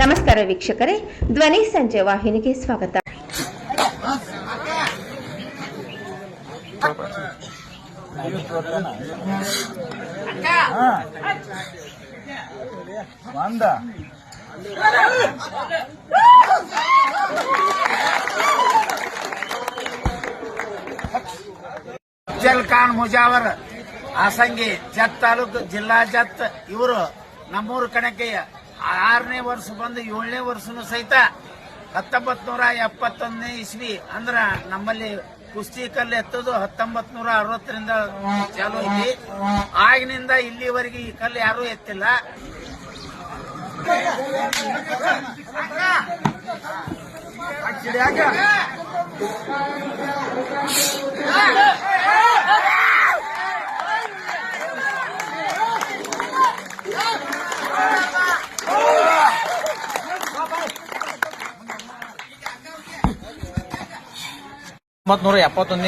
ನಮಸ್ಕಾರ ವೀಕ್ಷಕರೇ, ಧ್ವನಿ ಸಂಜೆ ವಾಹಿನಿಗೆ ಸ್ವಾಗತ. ಅಫ್ಜಲ್ ಖಾನ್ ಮುಜಾವರ್ ಆಸಂಗಿ ಜತ್ ತಾಲೂಕು ಜಿಲ್ಲಾ ಜತ್ ಇವರು ನಮ್ಮೂರು ಕಣಕ್ಕೆ 6ನೇ ವರ್ಷ ಬಂದು 7ನೇ ವರ್ಷನೂ ಸಹಿತ 1971ನೇ ಇಸ್ವಿ ಅಂದ್ರ ನಮ್ಮಲ್ಲಿ ಕುಸ್ತಿ ಕಲ್ಲು ಎತ್ತೋದು 1960ರಿಂದ ಚಾಲು ಐತಿ. ಆಗಿನಿಂದ ಇಲ್ಲಿವರೆಗೆ ಈ ಕಲ್ಲು ಯಾರೂ ಎತ್ತಿಲ್ಲ.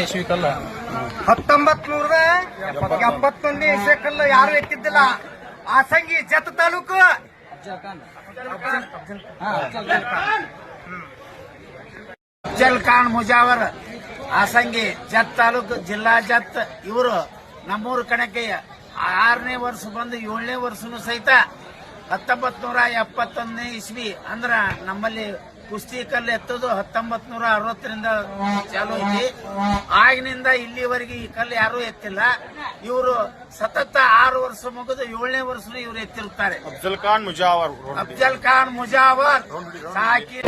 ಇಸ್ವಿ ಕಲ್ಲ 1971ನೇ ಇಸ್ವಿ ಕಲ್ಲು ಯಾರು ಎತ್ತಿದ್ದಿಲ್ಲ. ಆಸಂಗಿ ಜತ್ ತಾಲೂಕು ಅಫ್ಜಲ್ ಖಾನ್ ಮುಜಾವರ್ ಆಸಂಗಿ ಜತ್ ತಾಲೂಕು ಜಿಲ್ಲಾ ಜತ್ ಇವರು ನಮ್ಮೂರು ಕಣಕ್ಕೆ 6ನೇ ವರ್ಷ ಬಂದು 7ನೇ ವರ್ಷನೂ ಸಹಿತ 1971ನೇ ಇಸ್ವಿ ಅಂದ್ರ ನಮ್ಮಲ್ಲಿ ಕುಸ್ತಿ ಕಲ್ಲು ಎತ್ತೋದು 1960ರಿಂದ ಚಾಲು ಐತಿ. ಆಗಿನಿಂದ ಇಲ್ಲಿವರೆಗೆ ಈ ಕಲ್ಲು ಯಾರೂ ಎತ್ತಿಲ್ಲ. ಇವರು ಸತತ 6 ವರ್ಷ ಮುಗಿದು 7ನೇ ವರ್ಷನೂ ಇವರು ಎತ್ತಿರುತ್ತಾರೆ. ಅಫ್ಜಲ್ ಖಾನ್ ಮುಜಾವರ್ ಸಾಕಿ